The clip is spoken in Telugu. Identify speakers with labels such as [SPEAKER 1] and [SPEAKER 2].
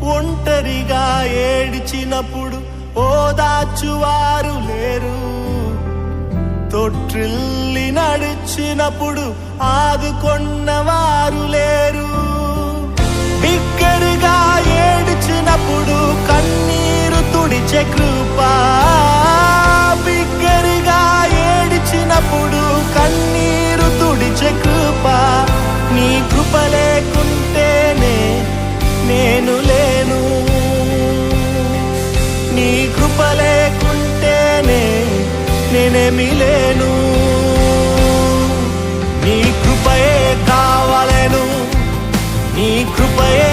[SPEAKER 1] ఒంటరిగా ఏడిచినప్పుడు ఓదార్చువారు లేరు, తొట్టిల్లి నడిచినప్పుడు ఆదుకొన్నవారు లేరు. బిగ్గరగా ఏడిచినప్పుడు కన్నీరు తుడిచే కృప, బిగ్గరగా ఏడిచినప్పుడు కన్నీరు తుడిచే కృప. నీ కృప లేకుంటేనే నేను లేను, నీ కృప లేకుంటేనే నేనేమి లేను. నీ కృపయే కావాలను, నీ కృపయే